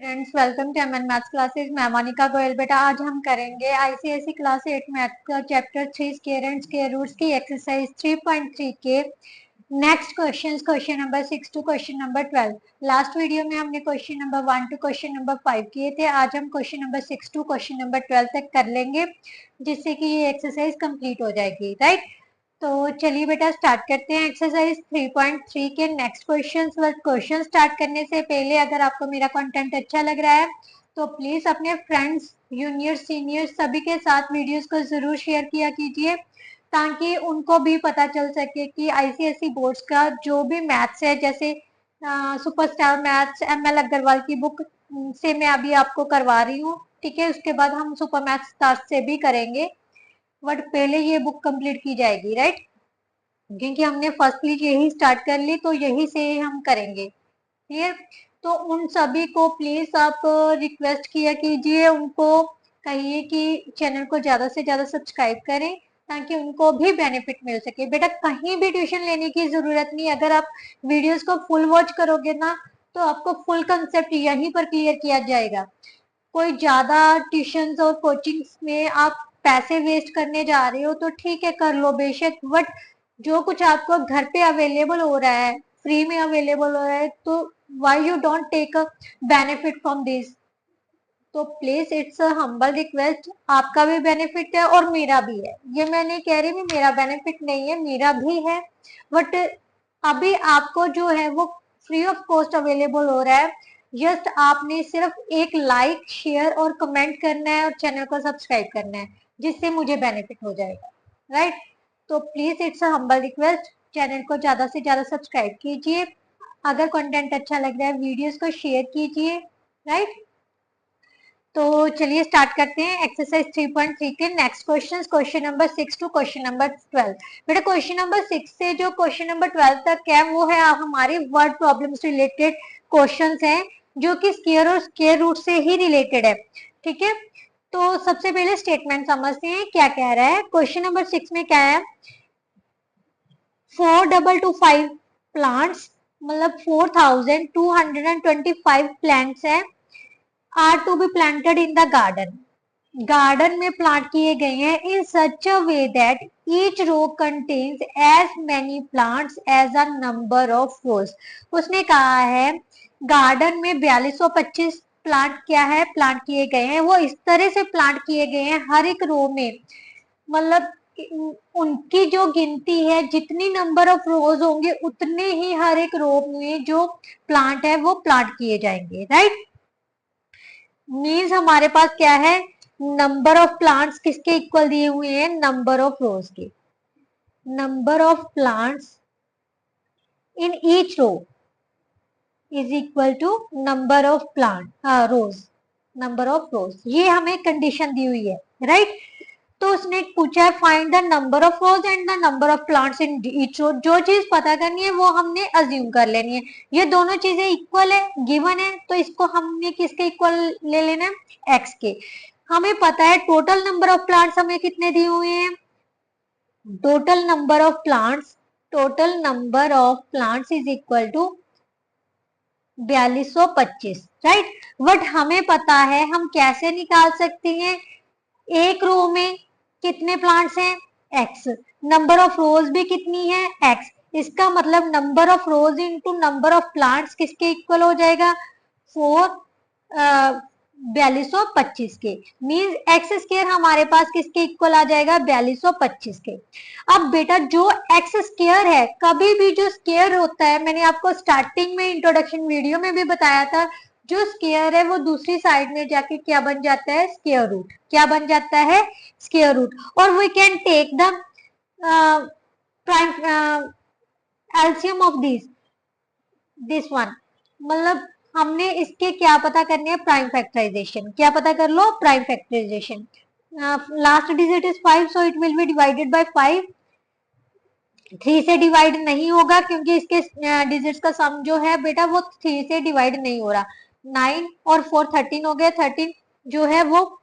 Friends, welcome to MN maths classes. मैं मोनिका गोयल। बेटा आज हम करेंगे आईसीएसई क्लास 8 मैथ का chapter 3 square and square roots की एक्सरसाइज 3.3 के next question number 6 to question number 12। Last video में हमने question number 1 to question number 5 किए थे। आज हम question number 6 to question number 12 तक कर लेंगे, जिससे कि ये एक्सरसाइज कंप्लीट हो जाएगी। राइट, तो चलिए बेटा स्टार्ट करते हैं एक्सरसाइज 3.3 के नेक्स्ट क्वेश्चन। क्वेश्चन स्टार्ट करने से पहले अगर आपको मेरा कंटेंट अच्छा लग रहा है तो प्लीज अपने फ्रेंड्स, जूनियर, सीनियर सभी के साथ वीडियोस को जरूर शेयर किया कीजिए, ताकि उनको भी पता चल सके कि आईसीएसई बोर्ड्स का जो भी मैथ्स है, जैसे सुपरस्टार मैथ्स एमएल अग्रवाल की बुक से मैं अभी आपको करवा रही हूँ। ठीक है, उसके बाद हम सुपर मैथ्स स्टार्ट से भी करेंगे, बट पहले ये बुक कंप्लीट की जाएगी। राइट, क्योंकि हमने फर्स्टली यही स्टार्ट कर ली तो यही से हम करेंगे। क्लियर? तो उन सभी को प्लीज आप रिक्वेस्ट किया कीजिए, उनको कहिए कि चैनल को ज्यादा से ज्यादा सब्सक्राइब करें, ताकि उनको भी बेनिफिट मिल सके। बेटा कहीं भी ट्यूशन लेने की जरूरत नहीं, अगर आप वीडियोस को फुल वॉच करोगे ना तो आपको फुल कंसेप्ट यहीं पर क्लियर किया जाएगा। कोई ज्यादा ट्यूशन और कोचिंग्स में आप पैसे वेस्ट करने जा रहे हो तो ठीक है, कर लो बेशक, बट जो कुछ आपको घर पे अवेलेबल हो रहा है, फ्री में अवेलेबल हो रहा है, तो why you don't take a benefit from this. तो please it's a humble request, आपका भी बेनिफिट है और मेरा भी है। ये मैं नहीं कह रही मेरा बेनिफिट नहीं है, मेरा भी है, बट अभी आपको जो है वो फ्री ऑफ कॉस्ट अवेलेबल हो रहा है। जस्ट आपने सिर्फ एक लाइक, शेयर और कमेंट करना है और चैनल को सब्सक्राइब करना है, जिससे मुझे बेनिफिट हो जाएगा। राइट, तो please it's a humble request, channel को ज्यादा से ज्यादा सब्सक्राइब कीजिए। अगर कंटेंट अच्छा लग रहा है वीडियोस को शेयर कीजिए। राइट, तो चलिए स्टार्ट करते हैं एक्सरसाइज 3.3 के next question, question number 6 to question number 12। बेटा क्वेश्चन नंबर 6 से जो क्वेश्चन नंबर 12 तक है वो है हमारी वर्ड प्रॉब्लम से रिलेटेड क्वेश्चंस हैं, जो कि स्क्वायर और स्क्वायर रूट से ही रिलेटेड है। ठीक है, तो सबसे पहले स्टेटमेंट समझते हैं क्या कह रहा है। क्वेश्चन नंबर 6 में क्या है, 4225 प्लांट्स, मतलब 4225 प्लांट्स है, are to be planted in the garden. Garden में प्लांट किए गए हैं in such a way that each row contains as many plants as a number of rows. उसने कहा है गार्डन में 4225 प्लांट क्या है, प्लांट किए गए हैं। वो इस तरह से प्लांट किए गए हैं हर एक रो में, मतलब उनकी जो गिनती है, जितनी नंबर ऑफ रोज होंगे उतने ही हर एक रो में जो प्लांट है वो प्लांट किए जाएंगे। राइट, मीन्स हमारे पास क्या है, नंबर ऑफ प्लांट्स किसके इक्वल दिए हुए हैं, नंबर ऑफ रोज के। Number of plants in each row is equal to number of plant rows, number of rows, ये हमें कंडीशन दी हुई है। राइट, तो उसने पूछा है find the number of rows and the number of plants in each row. जो चीज पता करनी है वो हमने अज्यूम कर लेनी है। ये दोनों चीजें इक्वल है, गिवन है, तो इसको हमने किसके इक्वल ले लेना है, एक्स के। हमें पता है टोटल नंबर ऑफ प्लांट्स हमें कितने दिए हुए हैं, total number of plants, total number of plants is equal to 4225। Right, but हमें पता है हम कैसे निकाल सकते हैं, एक रो में कितने प्लांट्स हैं, एक्स, नंबर ऑफ रोज भी कितनी है, एक्स। इसका मतलब number of rose into number of plants किसके इक्वल हो जाएगा, 4225 के। मींस एक्स स्क्वायर हमारे पास किसके इक्वल आ जाएगा, 4225 के। अब बेटा जो एक्स स्क्वायर है, कभी भी जो स्क्वायर होता है, मैंने आपको स्टार्टिंग में इंट्रोडक्शन वीडियो में भी बताया था, जो स्क्वायर है वो दूसरी साइड में जाके क्या बन जाता है, स्क्वायर रूट। क्या बन जाता है, स्क्वायर रूट। और we can take the prime LCM of this one, मतलब हमने इसके क्या पता करने हैं, प्राइम फैक्टराइजेशन। क्या पता कर लो, prime factorisation. Last digit is 5, so it will be divided by 5। 3 से डिवाइड नहीं होगा क्योंकि इसके डिजिट्स का सम जो है बेटा वो 3 से डिवाइड नहीं हो रहा। 9 और 4 13 हो गया, 13 जो है वो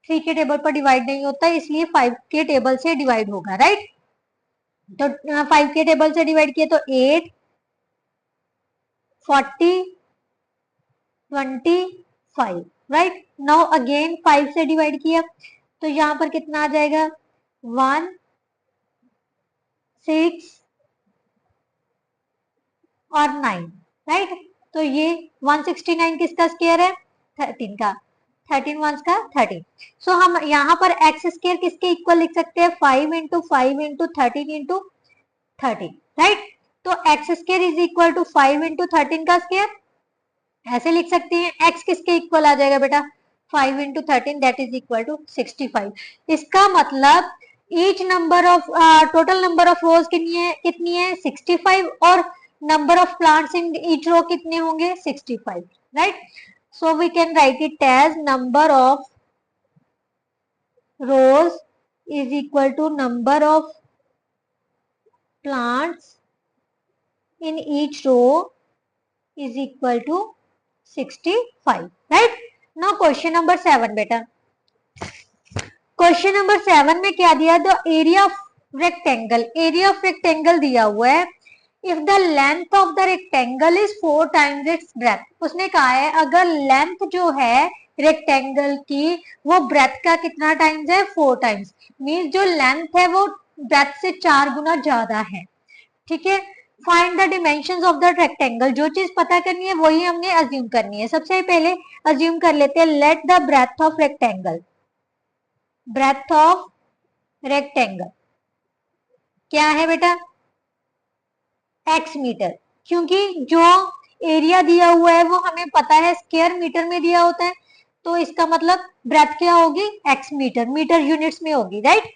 3 के टेबल पर डिवाइड नहीं होता, इसलिए 5 के टेबल से डिवाइड होगा। राइट, तो 5 के टेबल से डिवाइड किए तो 8, 40, 25, राइट। नाउ अगेन 5 से डिवाइड किया तो यहाँ पर कितना आ जाएगा 1 6 और 9, राइट। तो ये 169 किसका स्क्वायर है 13 का, 13 वंस का 13। सो हम यहाँ पर एक्स स्क्वायर किसके इक्वल लिख सकते हैं 5 इंटू 5 इंटू 13 इंटू 13, राइट। तो x square is equal to 5 into 13 का स्क्वायर, ऐसे लिख सकते हैं। एक्स किसके इक्वल आ जाएगा बेटा 5 into 13 that is equal to 65। इसका मतलब each number of total number of rows कितनी है 65 और number of plants in each row कितने होंगे 65, right. So we can write it as number of rows is equal to number of plants in each row is equal to 65, right? Now question number 7 बेटा, question number 7 में क्या दिया the area of rectangle, area of rectangle दिया हुआ है। If the length of the rectangle is 4 times it's breath, उसने कहा है अगर लेंथ जो है रेक्टेंगल की वो ब्रेथ का कितना टाइम्स है 4 टाइम्स, मीन्स जो लेंथ है वो ब्रेथ से 4 गुना ज्यादा है, ठीक है। Find the dimensions of the rectangle, जो चीज पता करनी है वही हमने अज्यूम करनी है। सबसे पहले अज्यूम कर लेते हैं let the breadth of rectangle, breadth of rectangle क्या है बेटा x मीटर, क्योंकि जो एरिया दिया हुआ है वो हमें पता है स्क्वायर मीटर में दिया होता है, तो इसका मतलब ब्रेथ क्या होगी x मीटर, मीटर यूनिट्स में होगी, राइट।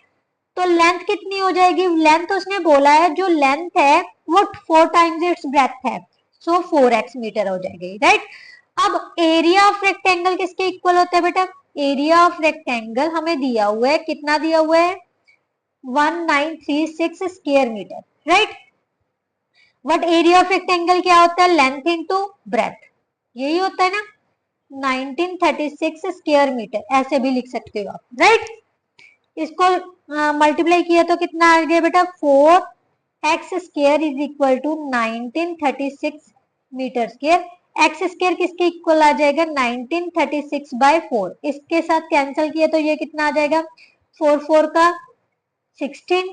तो लेंथ कितनी हो जाएगी, लेंथ उसने बोला है जो लेंथ है वो 4 टाइम्स इट्स ब्रेथ है, सो 4x मीटर हो जाएगी, राइट। अब एरिया ऑफ रेक्टेंगल किसके इक्वल होता है बेटा, एरिया ऑफ रेक्टेंगल हमें दिया हुआ है, कितना दिया हुआ है 1936 square metre, right. But area of rectangle क्या होता है लेंथ इनटू ब्रेथ, यही होता है ना 1936 स्क्वायर मीटर, ऐसे भी लिख सकते हो आप, राइट। इसको मल्टीप्लाई किया तो कितना आ गया बेटा 4x square is equal to 1936 metre square. X square किसके इक्वल आ जाएगा 1936 बाय 4, इसके साथ कैंसिल किया तो ये कितना आ जाएगा 4 4 का 16,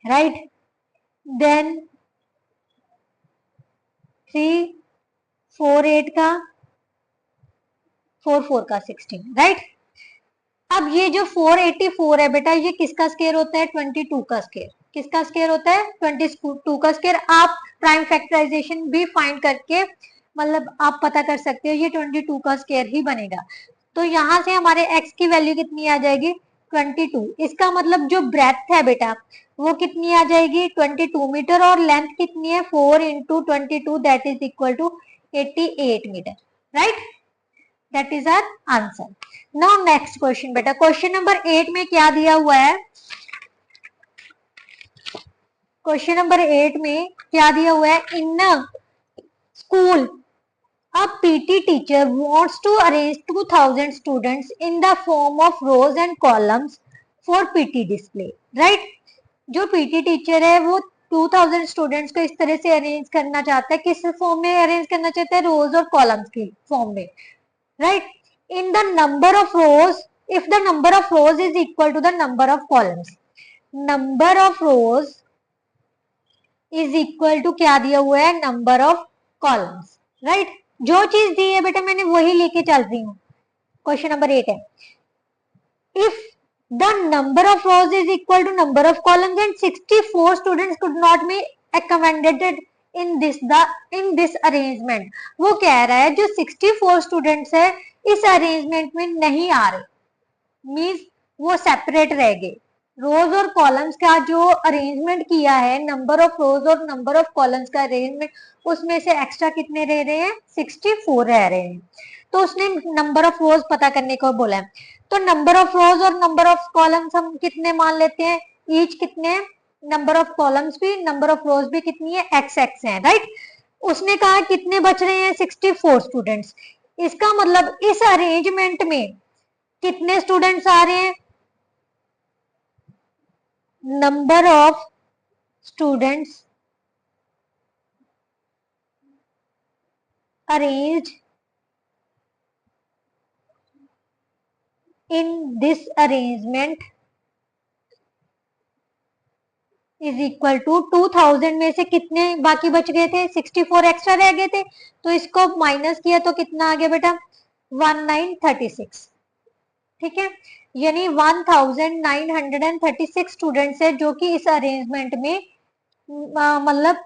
राइट। देन 3 4 8 का 4 4 का 16, राइट। अब ये जो 484 है बेटा ये किसका स्क्वायर होता है 22 का स्क्वायर, किसका स्क्वायर होता है 22 का स्क्वायर। आप प्राइम फैक्टराइजेशन भी फाइंड करके मतलब आप पता कर सकते हो ये 22 का स्क्वायर ही बनेगा। तो यहाँ से हमारे x की वैल्यू कितनी आ जाएगी 22, इसका मतलब जो ब्रेथ है बेटा वो कितनी आ जाएगी 22 मीटर और लेंथ कितनी है 4 into 22 that is equal to 88 metre, right. That is our answer. Now next question बेटा, क्वेश्चन नंबर 8 में क्या दिया हुआ है, क्वेश्चन नंबर 8 में क्या दिया हुआ है in school a PT teacher wants to arrange 2000 students in the form of rows and columns for PT display, right। जो PT टीचर है वो 2000 स्टूडेंट्स को इस तरह से अरेंज करना चाहता है, किस फॉर्म में अरेंज करना चाहता है रोज और कॉलम्स की फॉर्म में, right। In the number of rows, if the number of rows is equal to the number of columns, number of rows is equal to क्या दिया हुआ है number of columns, right। जो चीज दी है बेटा मैंने वही लेके चल रही हूँ। क्वेश्चन नंबर 8 है if the number of rows is equal to number of columns and 64 students could not be accommodated in this arrangement, वो कह रहा है जो 64 स्टूडेंट्स है इस अरेंजमेंट में नहीं आ रहे, मीन्स वो सेपरेट रह गए। रोज और कॉलम्स का जो अरेंजमेंट किया है नंबर ऑफ रोज और नंबर ऑफ कॉलम्स का अरेंजमेंट उसमें से एक्स्ट्रा कितने रह रहे हैं 64 रह रहे हैं, तो उसने नंबर ऑफ रोज पता करने को बोला है। तो नंबर ऑफ रोज और नंबर ऑफ कॉलम्स हम कितने मान लेते हैं ईच कितने, नंबर ऑफ कॉलम्स भी नंबर ऑफ रोज भी कितनी है एक्स एक्स है, राइट। उसने कहा कितने बच रहे हैं 64 स्टूडेंट्स, इसका मतलब इस अरेंजमेंट में कितने स्टूडेंट्स आ रहे हैं number of students arranged in this arrangement is equal to 2000 में से कितने बाकी बच गए थे, 64 एक्स्ट्रा रह गए थे, तो इसको माइनस किया तो कितना आ गया बेटा 1936। ठीक है, यानी 1936 स्टूडेंट्स है जो कि इस अरेंजमेंट में मतलब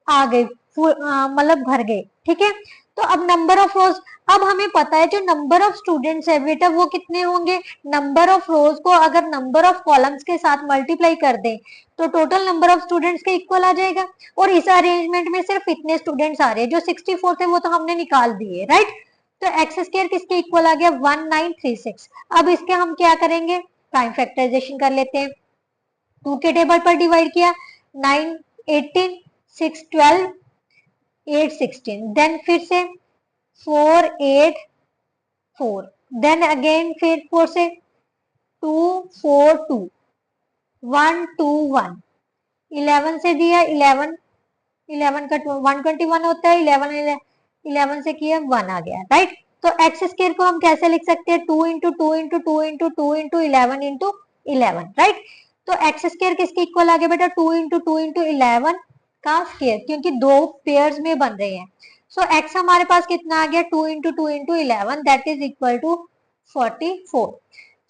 आ गए, मतलब भर गए। ठीक है, तो अब नंबर ऑफ रोज, अब हमें पता है जो नंबर ऑफ स्टूडेंट्स है बेटा वो कितने होंगे, नंबर ऑफ रोज को अगर नंबर ऑफ कॉलम्स के साथ मल्टीप्लाई कर दें तो टोटल नंबर ऑफ स्टूडेंट्स के इक्वल आ जाएगा। और इस अरेंजमेंट में सिर्फ इतने स्टूडेंट्स आ रहे हैं, जो 64 थे वो तो हमने निकाल दिए, राइट। तो एक्स स्क्वायर किसके इक्वल आ गया 1936। अब इसके हम क्या करेंगे, प्राइम फैक्टराइजेशन कर लेते हैं। 2 के टेबल पर डिवाइड किया, 9 18 6 12 8 16, देन फिर से 4 8 4, देन अगेन फिर 4 से 2 4 2 1 2 1, 11 से दिया 11, 11 का 121 होता है, 11 से किया 1 आ गया, राइट। तो एक्स स्क्वायर को हम कैसे लिख सकते हैं, 2 into 2 into 2 into 2 into 11 into 11, right. तो एक्स स्क्वायर किसके इक्वल आ गया बेटा 2 इंटू 2 इंटू 11 का स्क्वायर, क्योंकि दो पेयर्स में बन रहे हैं। सो एक्स हमारे पास कितना आ गया 2 into 2 into 11, that is equal to 44।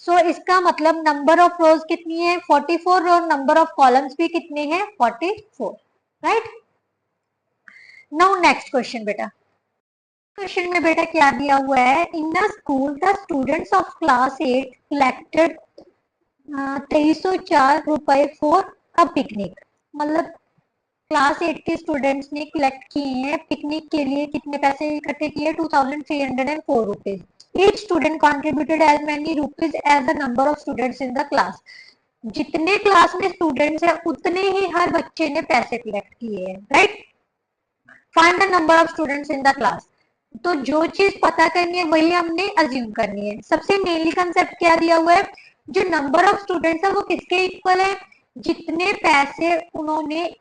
So इसका मतलब नंबर ऑफ रोज कितनी है 44 और नंबर ऑफ कॉलम्स भी कितने हैं 44, राइट। नाउ नेक्स्ट क्वेश्चन बेटा, क्वेश्चन में बेटा क्या दिया हुआ है, in the school the students of class 8 collected 2304 रुपए फॉर अ पिकनिक। मतलब क्लास 8 के स्टूडेंट्स ने कलेक्ट किए हैं पिकनिक के लिए, कितने पैसे इकट्ठे किए 2304 rupees. Each student contributed as many rupees as the number of students in the class. जितने क्लास में स्टूडेंट्स हैं उतने ही हर बच्चे ने पैसे कलेक्ट किए हैं, right. Find the number of students in the class. तो जो चीज पता करनी है वही हमने अज्यूम करनी है। सबसे मेनली कंसेप्ट क्या दिया हुआ है, जो नंबर ऑफ स्टूडेंट्स है वो किसके इक्वल है, जितने पैसे उन्होंने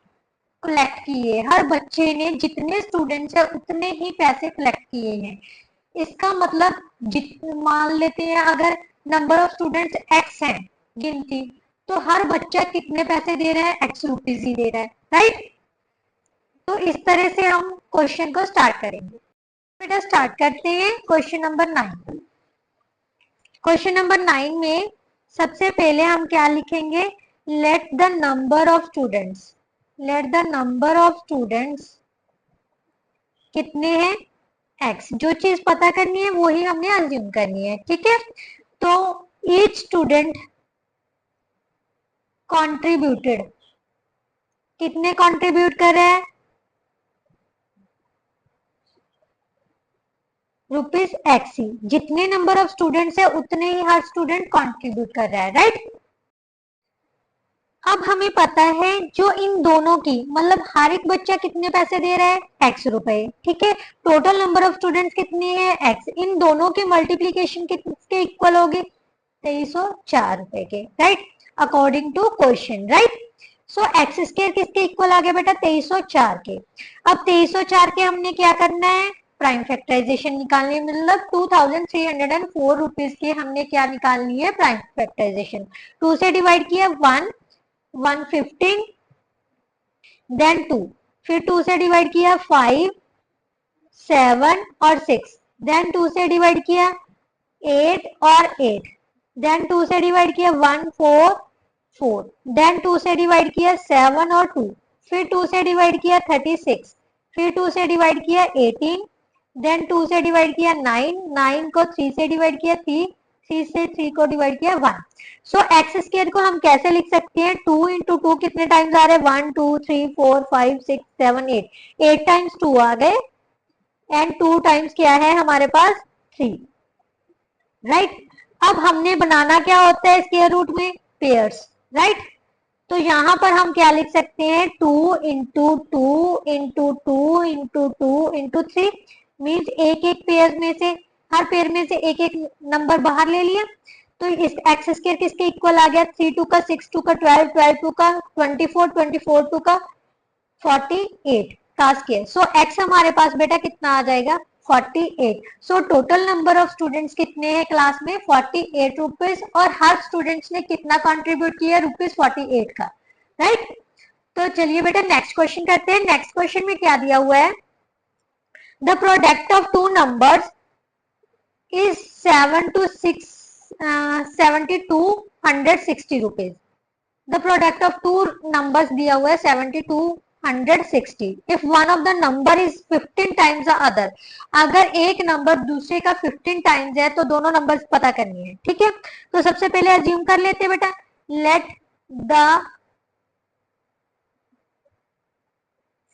कलेक्ट किए, हर बच्चे ने जितने स्टूडेंट्स है उतने ही पैसे कलेक्ट किए हैं। इसका मतलब मान लेते हैं अगर नंबर ऑफ स्टूडेंट्स एक्स है गिनती, तो हर बच्चा कितने पैसे दे रहा है एक्स रुपीज ही दे रहा है, राइट। तो इस तरह से हम क्वेश्चन को स्टार्ट करेंगे। बेटा स्टार्ट करते हैं क्वेश्चन नंबर 9। क्वेश्चन नंबर 9 में सबसे पहले हम क्या लिखेंगे, let the number of students, let the number of students कितने हैं एक्स। जो चीज पता करनी है वही हमने अज्यूम करनी है, ठीक है। तो ईच स्टूडेंट कंट्रीब्यूटेड, कितने कंट्रीब्यूट कर रहे हैं रुपीज एक्स ही। जितने नंबर ऑफ स्टूडेंट्स है उतने ही हर स्टूडेंट कंट्रीब्यूट कर रहा है, राइट। अब हमें पता है जो इन दोनों की मतलब हर एक बच्चा कितने पैसे दे रहा है एक्स रुपए, ठीक है। टोटल नंबर ऑफ स्टूडेंट्स कितने हैं एक्स, इन दोनों के मल्टीप्लीकेशन किसके इक्वल होगी 2304 रुपए के, right, according to question, right. So x square किसके इक्वल आ गया बेटा 2304 के। अब 2304 के हमने क्या करना है, प्राइम फैक्टराइजेशन निकालनी, मतलब 2304 रुपीज के हमने क्या निकालनी है प्राइम फैक्टराइजेशन। 2 से डिवाइड किया 1 115, देन 2, फिर 2 से डिवाइड किया 5 7 और 6, देन 2 से डिवाइड किया 8 और 8, देन 2 से डिवाइड किया 1 4 4, देन 2 से डिवाइड किया 7 और 2, फिर 2 से डिवाइड किया 36, फिर 2 से डिवाइड किया 18, देन 2 से डिवाइड किया 9, 9 को 3 से डिवाइड किया 3, 3 से 3 को डिवाइड किया 1। सो एक्स स्क्वायर को हम कैसे लिख सकते हैं, 2 इंटू 2 कितने टाइम्स आ रहे हैं 1 2 3 4 5 6 7 8, 8 टाइम्स 2 आ गए एंड 2 टाइम्स क्या है हमारे पास 3, राइट। अब हमने बनाना क्या होता है स्क्वायर रूट में पेयर्स, राइट। तो यहां पर हम क्या लिख सकते हैं 2 into 2 into 2 into 2 into 3, means एक एक पेयर में से हर पेयर में से एक एक नंबर बाहर ले लिया। तो इस एक्स स्क्वायर किसके इक्वल आ गया 3 2 का 6 2 का 12 12 2 का 24 24 2 का 48 का स्क्वायर। सो एक्स हमारे पास बेटा कितना आ जाएगा 48। So total number of students कितने हैं क्लास में? 48 रुपीज। और हर स्टूडेंट्स ने कितना कंट्रीब्यूट किया? ₹48 का, राइट। तो चलिए बेटा नेक्स्ट क्वेश्चन करते हैं। नेक्स्ट क्वेश्चन में क्या दिया हुआ है? The product of two numbers is 7260 rupees. The product of two numbers दिया हुआ है 7260। If one of the number is 15 times the other, अगर एक नंबर दूसरे का 15 टाइम्स है तो दोनों नंबर्स पता करनी है, ठीक है। तो सबसे पहले अज्यूम कर लेते हैं बेटा, let the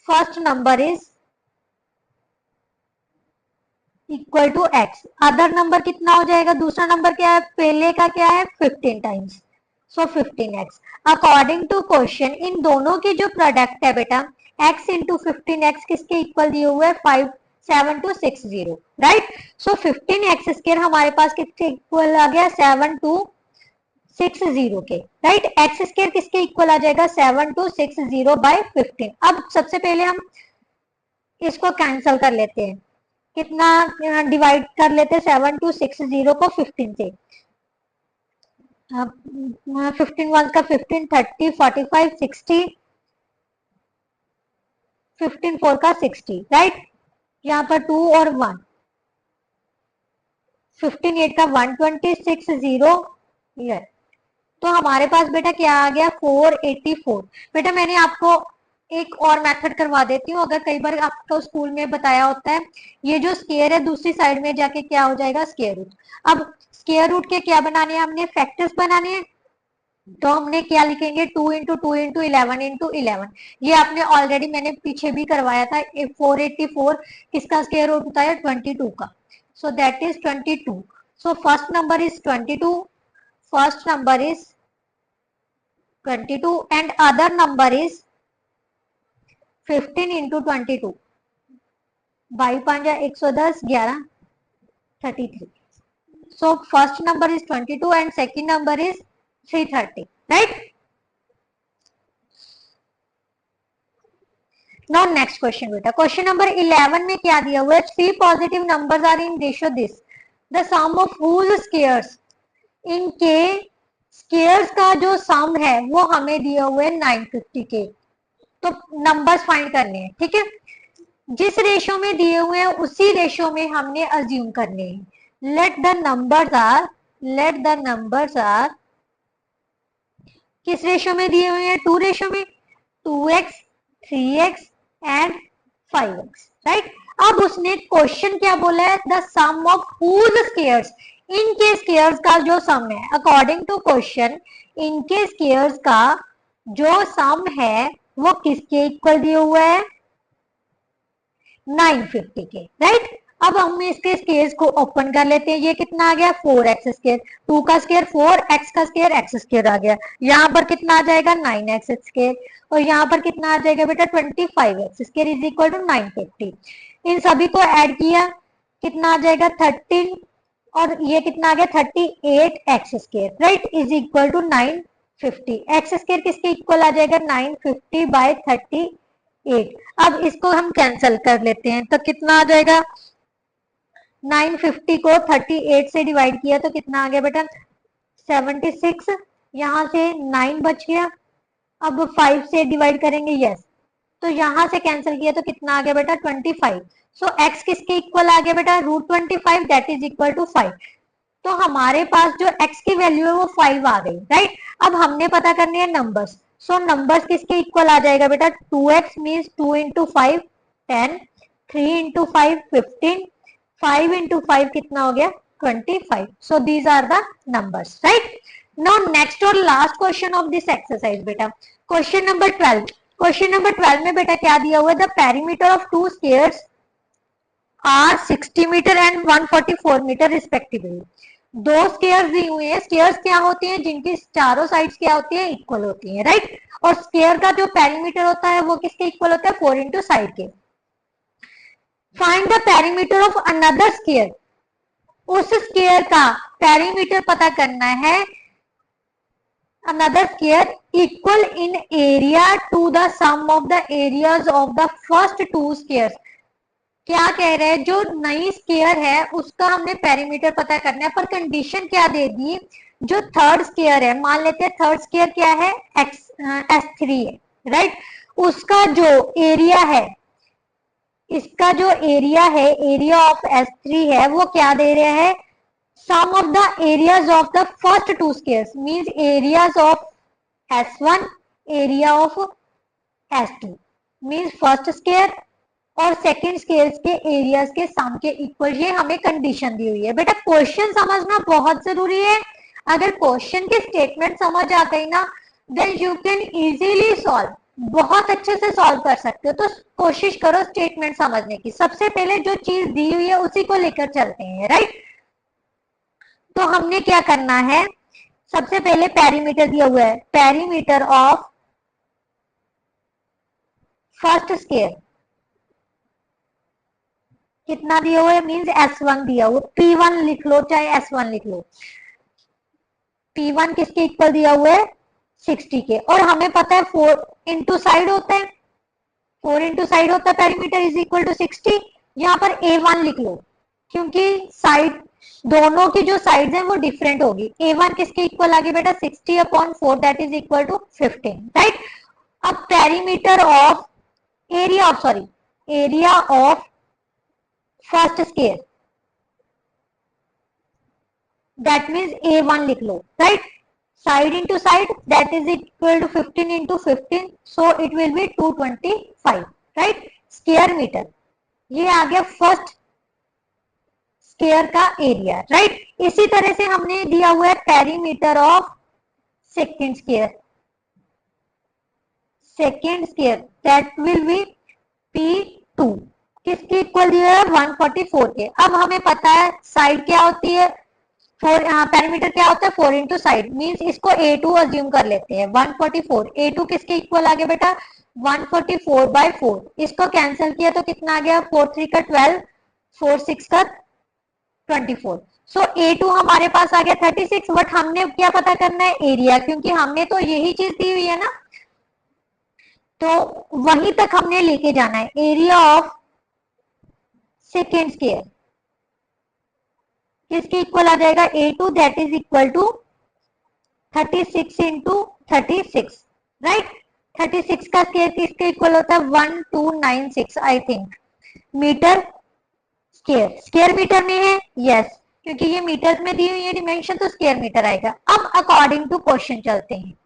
first number is equal to x. Other number कितना हो जाएगा? दूसरा नंबर क्या है? पहले का क्या है? 15 times, so 15x। According to question इन दोनों की जो प्रोडक्ट है बेटा x इंटू 15x किसके इक्वल दिए हुए है? 7260, राइट। सो 15x स्क्वायर हमारे पास किसके इक्वल आ गया? 7260 के, राइट। x स्क्वायर किसके इक्वल आ जाएगा? 7260 बाय 15। अब सबसे पहले हम इसको कैंसल कर लेते हैं। कितना डिवाइड कर लेते हैं 7260 को 15 से? 15 वन का 15, 30, 45, 60, 15 फोर का 60, राइट। यहाँ पर 2 और 1, 15 8 का 126 ये। तो हमारे पास बेटा क्या आ गया? 484। बेटा मैंने आपको एक और मेथड करवा देती हूँ, अगर कई बार आपको स्कूल में बताया होता है, ये जो स्क्वायर है दूसरी साइड में जाके क्या हो जाएगा? Square root. अब स्क्वायर रूट के क्या बनाने हैं? हमने फैक्टर्स बनाने हैं। तो हमने क्या लिखेंगे? 2 इंटू 2 इंटू 11 इंटू 11। ये आपने ऑलरेडी मैंने पीछे भी करवाया था। 484 किसका स्क्वायर रूट होता है? 22 का। So that is 22। So first number is 22, first number is 22 and other number is 15 into 22 by 5 110 11 33. So first number is 22 and second number is 330, right? Now next question बेटा, क्वेश्चन नंबर 11 में क्या दिया हुआ है? 3 positive numbers are in ratio this, the sum of whose squares, इनके squares का जो sum है वो हमें दिया हुआ है 950 के। तो नंबर्स फाइंड करने हैं, ठीक है। जिस रेशो में दिए हुए हैं उसी रेशो में हमने अज्यूम करने हैं। लेट द नंबर्स आर किस रेशो में दिए हुए हैं? 2 रेशो में, 2x 3x and 5x, right. अब उसने क्वेश्चन क्या बोला है? The sum of whose squares, इनके स्क्वायर्स का जो सम है। अकॉर्डिंग टू क्वेश्चन इनके स्क्वायर्स का जो सम है वो किसके इक्वल दिया हुआ है? 950 के, राइट। अब हम इसके स्क्वायर्स को ओपन कर लेते हैं। ये कितना आ गया? 4x स्क्वायर, 2 का स्क्वायर 4, x का स्क्वायर x स्क्वायर आ गया। यहाँ पर कितना आ जाएगा? 9x square. और यहाँ पर कितना आ जाएगा बेटा? 25x square is equal to 950। इन सभी को ऐड किया, कितना आ जाएगा? 13 और ये कितना आ गया? 38x square, right, is equal to 950। x square किसके इक्वल आ जाएगा? 950 बाय 38। अब इसको हम कैंसल कर लेते हैं तो कितना आ जाएगा? 950 को 38 से डिवाइड किया तो कितना आ गया बेटा? 76। यहाँ से 9 बच गया। अब 5 से डिवाइड करेंगे, यस, तो यहाँ से कैंसिल किया तो कितना आ गया बेटा? 25। सो x किसके इक्वल आ गया बेटा? √25, दैट इज इक्वल टू 5। तो हमारे पास जो x की वैल्यू है वो 5 आ गई, राइट। अब हमने पता करनी है नंबर्स। सो नंबर्स किसके इक्वल आ जाएगा बेटा? 2x means 2 into 5 10, 3 into 5 15, 5 into 5 कितना हो गया? 25। So these are the numbers, right. Now next और last question of this exercise बेटा, क्वेश्चन नंबर 12। क्वेश्चन नंबर 12 में बेटा क्या दिया हुआ है? The perimeter of 2 squares are 60 metre and 144 metre respectively. 2 squares दी हुई है। स्क्वायर्स क्या होती हैं? जिनकी चारों साइड्स क्या होती है? इक्वल होती है, राइट। और स्क्वायर का जो पेरीमीटर होता है वो किसके इक्वल होता है? 4 इंटू साइड के। Find the perimeter of another square, उस स्क्वायर का पेरीमीटर पता करना है। Another square equal in area to the sum of the areas of the first 2 squares. क्या कह रहे हैं, जो नई स्केयर है उसका हमने पेरीमीटर पता करना है, पर कंडीशन क्या दे दी, जो थर्ड स्केयर है, मान लेते हैं थर्ड स्केयर क्या है, S3 है, राइट, उसका जो एरिया है, इसका जो एरिया है, एरिया ऑफ S3 है, वो क्या दे रहे हैं, sum of the areas of the first two squares means areas of S1 area of S2 means first square और सेकेंड स्केल्स के एरियाज के सम के इक्वल, ये हमें कंडीशन दी हुई है। बेटा क्वेश्चन समझना बहुत जरूरी है, अगर क्वेश्चन के स्टेटमेंट समझ आ गई ना, then you can easily solve, बहुत अच्छे से सॉल्व कर सकते हो। तो कोशिश करो स्टेटमेंट समझने की, सबसे पहले जो चीज दी हुई है उसी को लेकर चलते हैं, राइट। तो हमने क्या करना है, सबसे पहले पेरीमीटर दिया हुआ है, पेरीमीटर ऑफ फर्स्ट स्केयर कितना दिया हुआ है, मींस S1 दिया हुआ, P1 लिख लो चाहे S1 लिख लो, P1 किसके इक्वल दिया हुआ है, 60 के, और हमें पता है 4 इंटू साइड होता है, 4 इंटू साइड होता है, पेरीमीटर इज इक्वल टू 60। यहाँ पर A1 लिख लो, क्योंकि साइड दोनों की जो साइड्स हैं वो डिफरेंट होगी। A1 किसके इक्वल आ गया बेटा, 60 upon 4 that is equal to 15, right. अब perimeter of area of sorry area of first square, that means A1 लिख लो, right, side into side that is equal to 15 into 15, so it will be 225, right, square metre, ये आ गया first square का area, right. इसी तरह से हमने दिया हुआ है perimeter of second square, second square that will be P2, किसके इक्वल दिया है, 144 के। अब हमें पता है साइड क्या होती है, पेरीमीटर क्या होता है, 4 इंटू साइड, मीन्स इसको A2 अज्यूम कर लेते हैं, 144, A2 किसके इक्वल आ गया बेटा, 144/4, इसको कैंसिल किया तो कितना आ गया, 4 3 का 12, 4 6 का 24, सो A2 हमारे पास आ गया 36। बट हमने क्या पता करना है, एरिया, क्योंकि हमने तो यही चीज दी हुई है ना, तो वहीं तक हमने लेके जाना है, एरिया ऑफ सेकेंड स्केयर किसके इक्वल आ जाएगा, A2 that is equal to 36 into 36, right. 36 का स्केयर किसके इक्वल होता है, 1296 I think, metre square, square metre में है, यस, क्योंकि ये मीटर में दी हुई है डिमेंशन, तो स्केयर मीटर आएगा। अब अकॉर्डिंग टू क्वेश्चन चलते हैं,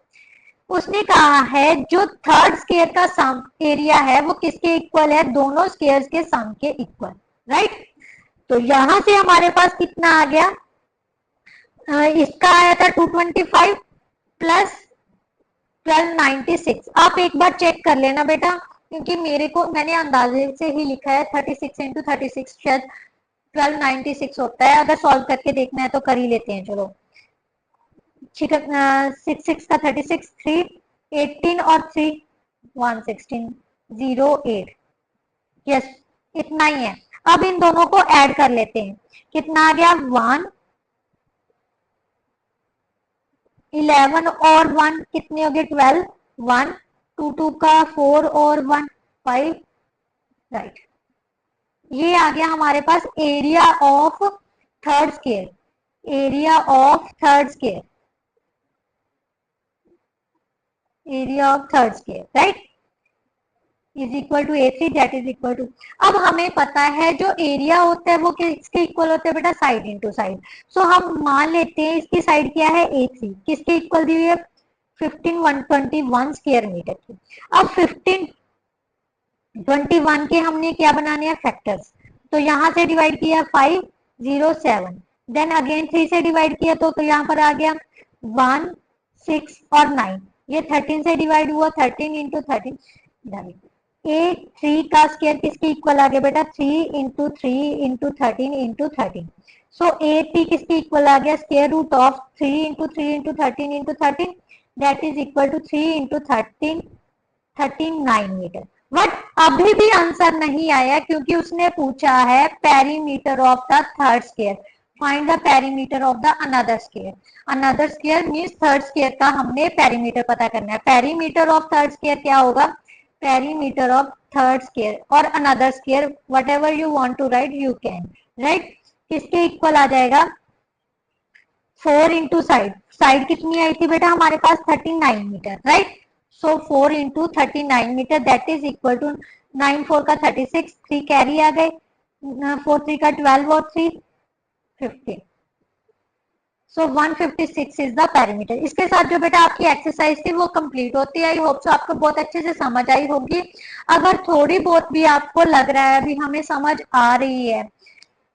उसने कहा है जो थर्ड स्केयर का सम एरिया है वो किसके इक्वल है, दोनों स्केयर्स के सम के इक्वल, राइट। तो यहां से हमारे पास कितना आ गया, इसका आया था 225 प्लस 1296। आप एक बार चेक कर लेना बेटा, क्योंकि मैंने अंदाजे से ही लिखा है, 36 इंटू 36 शायद 1296 होता है, अगर सॉल्व करके देखना है तो कर ही लेते हैं, चलो। 6 का 36, 3 18 और 3 116 08, यस, इतना ही है। अब इन दोनों को ऐड कर लेते हैं, कितना आ गया, 1 11 और 1 कितने हो गए, 12, 1 2 2 का 4 और 1 5, राइट। ये आ गया हमारे पास area of third square, area of third square, area of third square, right, is equal to A3 that is equal to, अब हमें पता है जो एरिया होता है वो किसके इक्वल होता है बेटा, साइड इंटू साइड। सो हम मान लेते हैं इसकी साइड क्या है, A3, किसके इक्वल दी हुई है, 15,121 स्क्वायर मीटर की। अब 1521 के हमने क्या बनाने हैं, फैक्टर्स, तो यहाँ से डिवाइड किया 507, देन अगेन 3 से डिवाइड किया तो यहाँ पर आ गया 1 6 और 9, ये 13 से डिवाइड हुआ, 13 इंटू 13, A3 का स्क्वायर किसके इक्वल आ गया बेटा, 3 इंटू 3 इंटू 13 इंटू 13, सो A3 किसके इक्वल आ गया, square root of 3 into 3 into 13 into 13 that is equal to 3 into 13 39 metre. But अभी भी आंसर नहीं आया, क्योंकि उसने पूछा है perimeter of the third square, find the perimeter of the another square, another square means third square का हमने पेरीमीटर पता करना है। पेरीमीटर ऑफ थर्ड स्क्वायर क्या होगा, perimeter of third square or another square, whatever you want to write you can write. किसके equal आ जाएगा 4 इंटू साइड कितनी आई थी बेटा हमारे पास 39 metre right. So 4 into 39 metre that is equal to 9 4 का 36, 3 कैरी आ गए, 4 3 का 12 और 3 15. सो 156 इज द पैरामीटर. इसके साथ जो बेटा आपकी एक्सरसाइज थी वो कंप्लीट होती है. आई होप सो आपको बहुत अच्छे से समझ आई होगी. अगर थोड़ी बहुत भी आपको लग रहा है अभी हमें समझ आ रही है,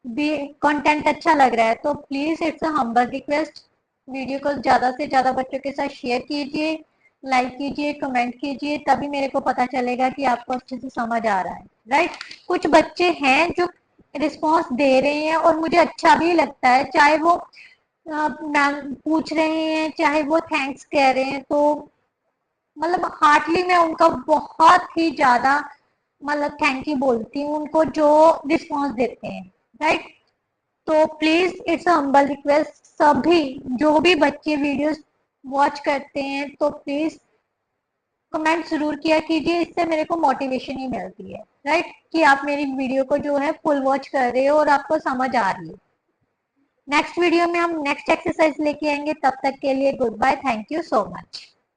भी कंटेंट अच्छा लग रहा है, तो please it's a humble request, video को ज्यादा से ज्यादा बच्चों के साथ शेयर कीजिए, लाइक कीजिए, कमेंट कीजिए, तभी मेरे को पता चलेगा कि आपको अच्छे से समझ आ रहा है राइट. कुछ बच्चे हैं जो रिस्पॉन्स दे रहे हैं और मुझे अच्छा भी लगता है, चाहे वो मैम पूछ रहे हैं चाहे वो थैंक्स कह रहे हैं, तो मतलब हार्टली मैं उनका बहुत ही ज्यादा मतलब थैंक यू बोलती हूँ उनको जो रिस्पॉन्स देते हैं राइट. तो प्लीज इट्स हम्बल रिक्वेस्ट, सभी जो भी बच्चे वीडियोस वॉच करते हैं तो प्लीज कमेंट जरूर किया कीजिए, इससे मेरे को मोटिवेशन ही मिलती है राइट, कि आप मेरी वीडियो को जो है फुल वॉच कर रहे हो और आपको समझ आ रही है. नेक्स्ट वीडियो में हम नेक्स्ट एक्सरसाइज लेके आएंगे, तब तक के लिए goodbye, thank you so much.